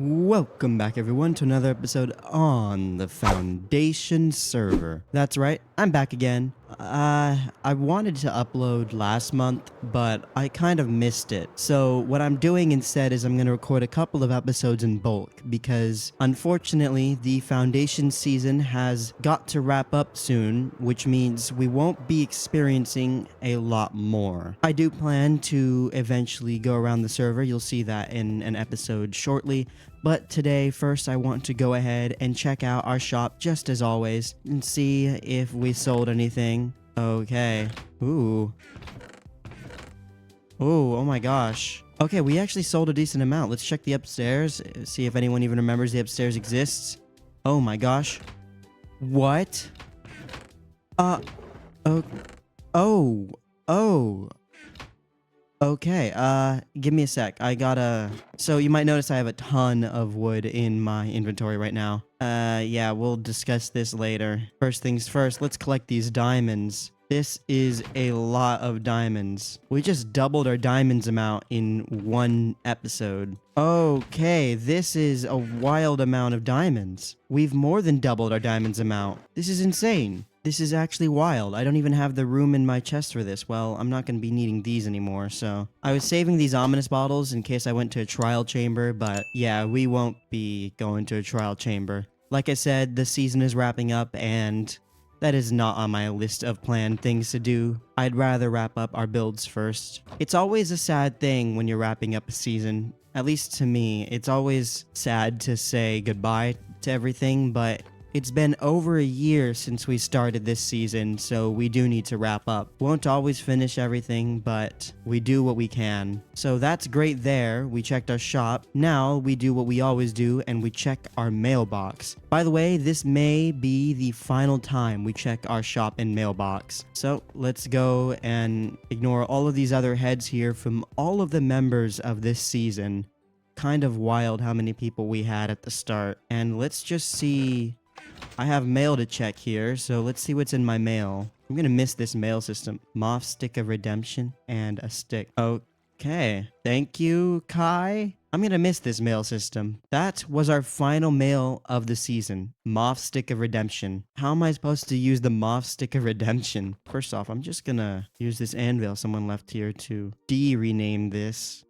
Welcome back everyone to another episode on the Foundation server. That's right, I'm back again. I wanted to upload last month, but I kind of missed it. So what I'm doing instead is I'm going to record a couple of episodes in bulk because unfortunately the Foundation season has got to wrap up soon, which means we won't be experiencing a lot more. I do plan to eventually go around the server. You'll see that in an episode shortly. But today, first I want to go ahead and check out our shop just as always and see if we sold anything. Okay. Ooh. Ooh, oh my gosh. Okay, we actually sold a decent amount. Let's check the upstairs, see if anyone even remembers the upstairs exists. Oh my gosh. What? Oh. Oh. Okay, give me a sec. So you might notice I have a ton of wood in my inventory right now. Yeah, we'll discuss this later. First things first, let's collect these diamonds. This is a lot of diamonds. We just doubled our diamonds amount in one episode. Okay, this is a wild amount of diamonds. We've more than doubled our diamonds amount. This is insane. This is actually wild. I don't even have the room in my chest for this. Well, I'm not going to be needing these anymore, so... I was saving these ominous bottles in case I went to a trial chamber, but yeah, we won't be going to a trial chamber. Like I said, the season is wrapping up, and that is not on my list of planned things to do. I'd rather wrap up our builds first. It's always a sad thing when you're wrapping up a season. At least to me, it's always sad to say goodbye to everything, but... It's been over a year since we started this season, so we do need to wrap up. Won't always finish everything, but we do what we can. So that's great there. We checked our shop. Now we do what we always do, and we check our mailbox. By the way, this may be the final time we check our shop and mailbox. So let's go and ignore all of these other heads here from all of the members of this season. Kind of wild how many people we had at the start. And let's just see... I have mail to check here, so let's see what's in my mail. I'm gonna miss this mail system. Moth Stick of Redemption and a stick. Okay. Thank you, Kai. I'm gonna miss this mail system. That was our final mail of the season. Moth Stick of Redemption. How am I supposed to use the Moth Stick of Redemption? First off, I'm just gonna use this anvil someone left here to rename this.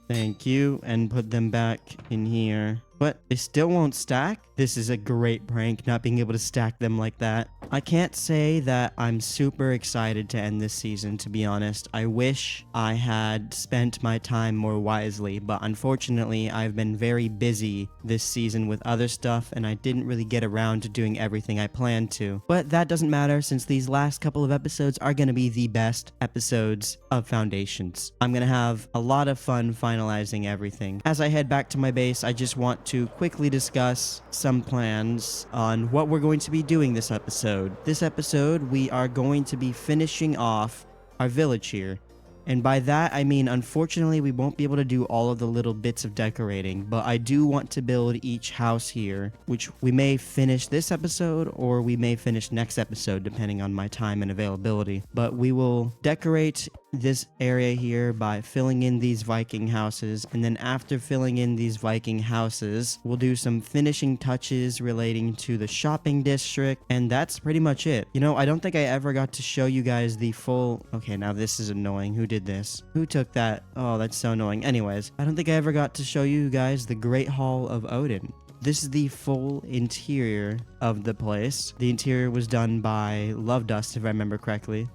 Thank you, and put them back in here. But they still won't stack? This is a great prank, not being able to stack them like that. I can't say that I'm super excited to end this season, to be honest. I wish I had spent my time more wisely, but unfortunately, I've been very busy this season with other stuff, and I didn't really get around to doing everything I planned to. But that doesn't matter, since these last couple of episodes are going to be the best episodes of Foundations. I'm going to have a lot of fun finalizing everything. As I head back to my base, I just want to quickly discuss some plans on what we're going to be doing this episode. This episode, we are going to be finishing off our village here. And by that, I mean, unfortunately, we won't be able to do all of the little bits of decorating, but I do want to build each house here, which we may finish this episode or we may finish next episode, depending on my time and availability. But we will decorate this area here by filling in these Viking houses, and then after filling in these Viking houses, we'll do some finishing touches relating to the shopping district, and that's pretty much it. You know, I don't think I ever got to show you guys the full... Okay, now this is annoying. Who did this? Who took that? Oh, that's so annoying. Anyways, I don't think I ever got to show you guys the Great Hall of Odin. This is the full interior of the place. The interior was done by Love Dust, if I remember correctly.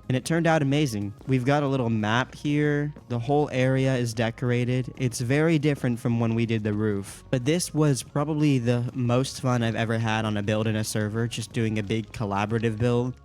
And it turned out amazing. We've got a little map here. The whole area is decorated. It's very different from when we did the roof. But this was probably the most fun I've ever had on a build in a server, just doing a big collaborative build.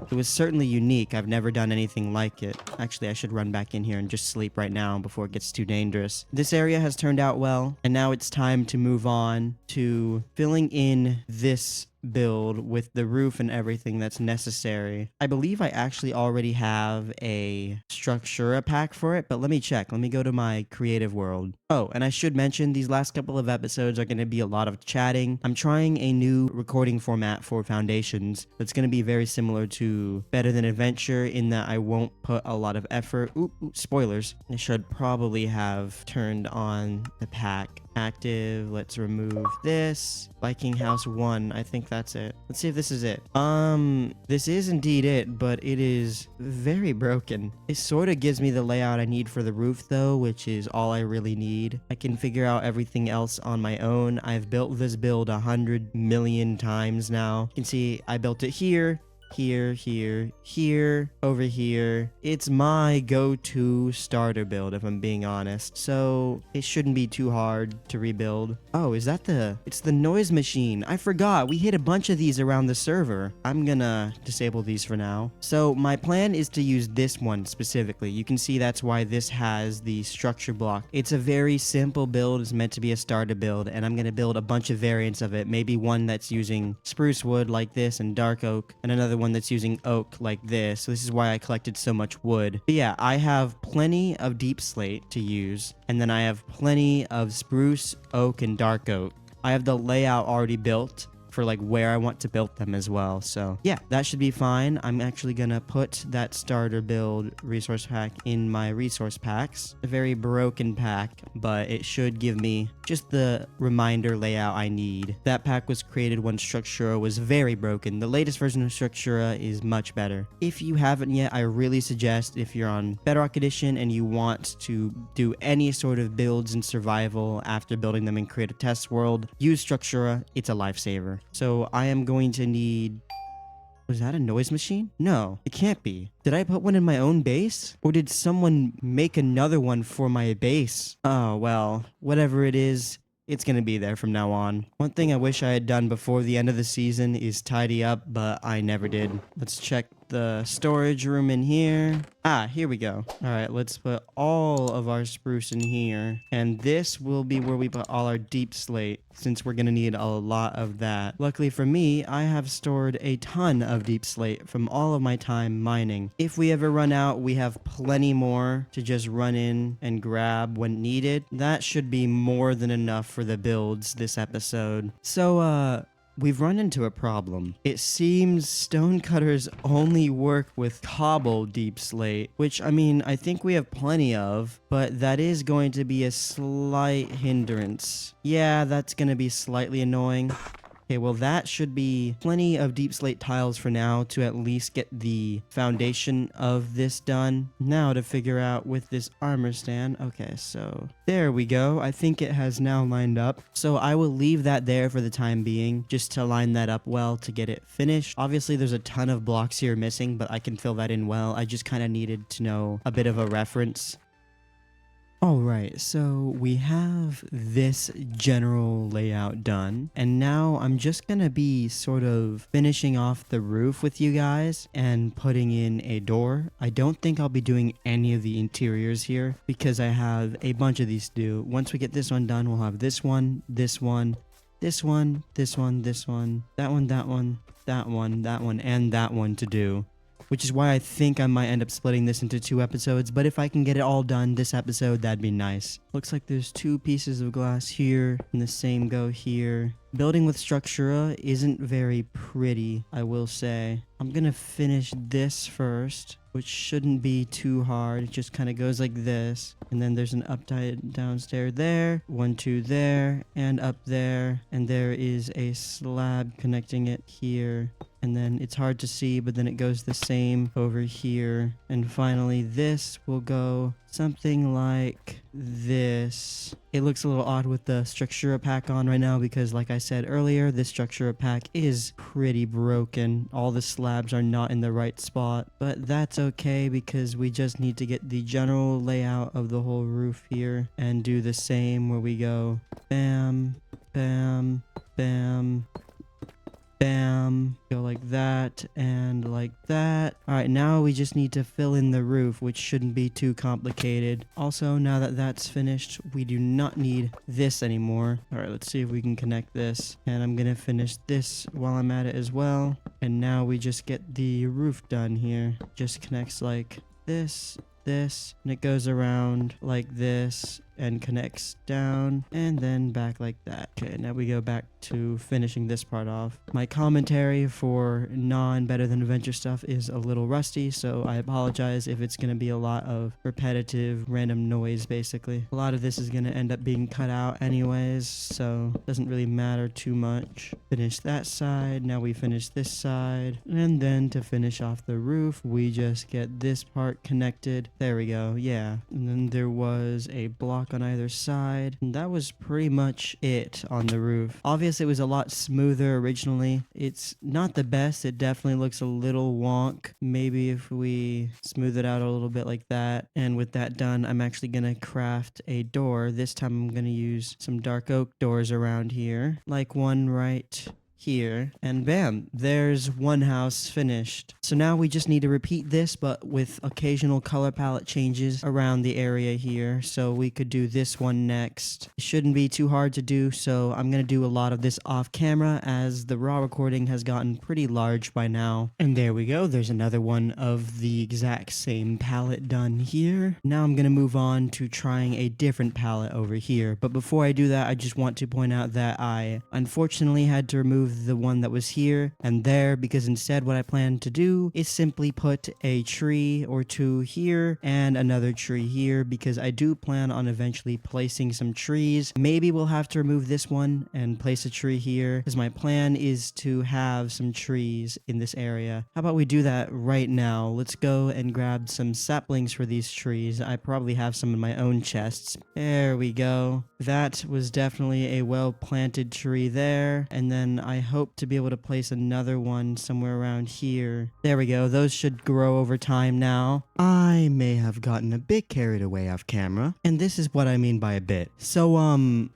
It was certainly unique. I've never done anything like it. Actually, I should run back in here and just sleep right now before it gets too dangerous. This area has turned out well, and now it's time to move on to filling in this build with the roof and everything that's necessary. I believe I actually already have a structura pack for it, but let me check. Let me go to my creative world. Oh, and I should mention these last couple of episodes are going to be a lot of chatting. I'm trying a new recording format for Foundations that's going to be very similar to Better Than Adventure in that I won't put a lot of effort. Spoilers. I should probably have turned on the pack active. Let's remove this. Viking House 1. I think that's it. Let's see if this is it. This is indeed it, but it is very broken. It sort of gives me the layout I need for the roof though, which is all I really need. I can figure out everything else on my own. I've built this build 100 million times now. You can see I built it here, here, over here. It's my go-to starter build, if I'm being honest. So it shouldn't be too hard to rebuild. Oh, is that it's the noise machine. I forgot. We hit a bunch of these around the server. I'm gonna disable these for now. So my plan is to use this one specifically. You can see that's why this has the structure block. It's a very simple build. It's meant to be a starter build, and I'm gonna build a bunch of variants of it. Maybe one that's using spruce wood like this and dark oak, and another one that's using oak like this. So this is why I collected so much wood. But yeah, I have plenty of deep slate to use, and then I have plenty of spruce, oak, and dark oak. I have the layout already built for like where I want to build them as well. So yeah, that should be fine. I'm actually gonna put that starter build resource pack in my resource packs. A very broken pack, but it should give me just the reminder layout I need. That pack was created when Structura was very broken. The latest version of Structura is much better. If you haven't yet, I really suggest, if you're on Bedrock Edition and you want to do any sort of builds in survival after building them in Creative Test World, use Structura. It's a lifesaver. So I am going to need... Was that a noise machine? No, it can't be. Did I put one in my own base? Or did someone make another one for my base? Oh, well, whatever it is, it's gonna be there from now on. One thing I wish I had done before the end of the season is tidy up, but I never did. Let's check the storage room in here. Ah, here we go. All right, let's put all of our spruce in here. And this will be where we put all our deep slate, since we're gonna need a lot of that. Luckily for me, I have stored a ton of deep slate from all of my time mining. If we ever run out, we have plenty more to just run in and grab when needed. That should be more than enough for the builds this episode. So, we've run into a problem. It seems stonecutters only work with cobble deep slate, which, I mean, I think we have plenty of, but that is going to be a slight hindrance. Yeah, that's going to be slightly annoying. Okay, well that should be plenty of deep slate tiles for now to at least get the foundation of this done. Now to figure out with this armor stand. Okay, so there we go. I think it has now lined up. So I will leave that there for the time being, just to line that up well to get it finished. Obviously there's a ton of blocks here missing, but I can fill that in well. I just kind of needed to know a bit of a reference. Alright, so we have this general layout done, and now I'm just gonna be sort of finishing off the roof with you guys and putting in a door. I don't think I'll be doing any of the interiors here because I have a bunch of these to do. Once we get this one done, we'll have this one, this one, this one, this one, this one, that one, that one, that one, that one, and that one to do. Which is why I think I might end up splitting this into 2 episodes, but if I can get it all done this episode, that'd be nice. Looks like there's 2 pieces of glass here, and the same go here. Building with Structura isn't very pretty, I will say. I'm gonna finish this first, which shouldn't be too hard. It just kind of goes like this. And then there's an downstairs there, 1, 2 there, and up there. And there is a slab connecting it here. And then it's hard to see, but then it goes the same over here. And finally, this will go something like this. It looks a little odd with the Structura pack on right now because, like I said earlier, this Structura pack is pretty broken. All the slabs are not in the right spot, but that's okay because we just need to get the general layout of the whole roof here and do the same where we go bam, bam, bam, bam, go like that and like that. All right, now we just need to fill in the roof, which shouldn't be too complicated. Also, now that that's finished, we do not need this anymore. All right, let's see if we can connect this. And I'm gonna finish this while I'm at it as well. And now we just get the roof done here. Just connects like this, and it goes around like this, and connects down and then back like that. Okay, now we go back to finishing this part off. My commentary for non-better than adventure stuff is a little rusty, so I apologize if it's going to be a lot of repetitive random noise. Basically, a lot of this is going to end up being cut out anyways, so it doesn't really matter too much. Finish that side. Now we finish this side, and then to finish off the roof we just get this part connected. There we go. Yeah, and then there was a block on either side, and that was pretty much it on the roof. Obviously it was a lot smoother originally. It's not the best. It definitely looks a little wonk. Maybe if we smooth it out a little bit like that. And with that done, I'm actually gonna craft a door. This time I'm gonna use some dark oak doors around here, like one right here, and bam, there's one house finished. So now we just need to repeat this, but with occasional color palette changes around the area here. So we could do this one next. It shouldn't be too hard to do, so I'm gonna do a lot of this off camera as the raw recording has gotten pretty large by now. And there we go, there's another one of the exact same palette done here. Now I'm gonna move on to trying a different palette over here, but before I do that, I just want to point out that I unfortunately had to remove the one that was here and there, because instead what I plan to do is simply put a tree or two here and another tree here, because I do plan on eventually placing some trees. Maybe we'll have to remove this one and place a tree here, because my plan is to have some trees in this area. How about we do that right now? Let's go and grab some saplings for these trees. I probably have some in my own chests. There we go. That was definitely a well planted tree there, and then I hope to be able to place another one somewhere around here. There we go. Those should grow over time now. I may have gotten a bit carried away off camera, and this is what I mean by a bit. So,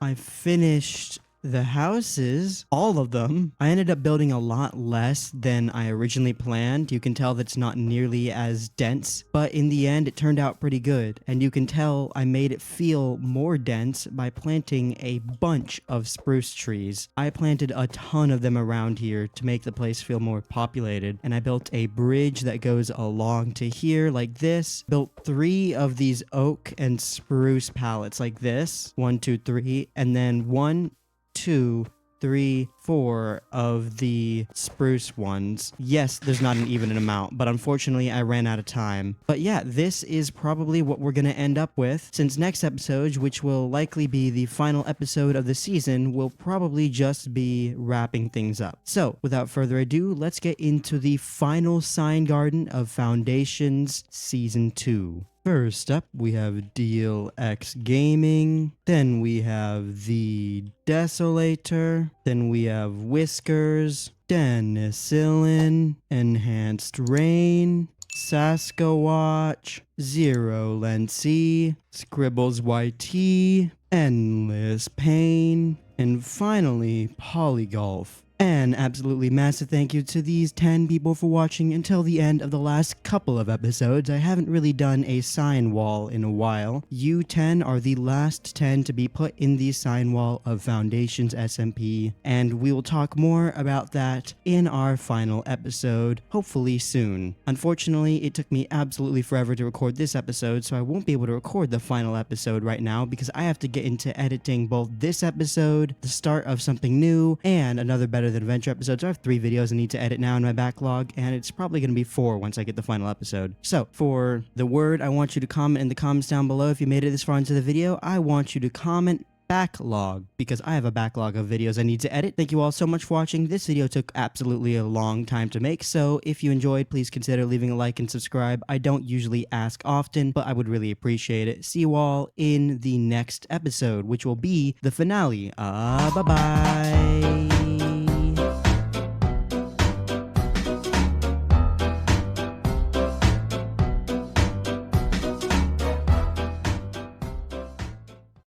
I finished the houses, all of them. I ended up building a lot less than I originally planned. You can tell that's not nearly as dense, but in the end it turned out pretty good. And you can tell I made it feel more dense by planting a bunch of spruce trees. I planted a ton of them around here to make the place feel more populated, and I built a bridge that goes along to here like this. Built 3 of these oak and spruce pallets like this. 1, 2, 3, and then 1, 2, 3, 4 of the spruce ones. Yes, there's not an even amount, but unfortunately I ran out of time. But yeah, this is probably what we're gonna end up with, since next episode, which will likely be the final episode of the season, will probably just be wrapping things up. So without further ado, let's get into the final sign garden of Foundations Season 2. First up, we have DLX Gaming, then we have the Desolator, then we have Whiskers, Denicillin, Enhanced Rain, Sasquatch, Zero Lency, Scribbles YT, Endless Pain, and finally Polygolf. And absolutely massive thank you to these 10 people for watching until the end of the last couple of episodes. I haven't really done a sign wall in a while. You 10 are the last 10 to be put in the sign wall of Foundations SMP, and we will talk more about that in our final episode, hopefully soon. Unfortunately, it took me absolutely forever to record this episode, so I won't be able to record the final episode right now because I have to get into editing both this episode, the start of something new, and another better than adventure episodes. I have 3 videos I need to edit now in my backlog, and it's probably going to be 4 once I get the final episode. So for the word, I want you to comment in the comments down below. If you made it this far into the video, I want you to comment backlog, because I have a backlog of videos I need to edit. Thank you all so much for watching. This video took absolutely a long time to make, so if you enjoyed, please consider leaving a like and subscribe. I don't usually ask often, but I would really appreciate it. See you all in the next episode, which will be the finale. Bye-bye.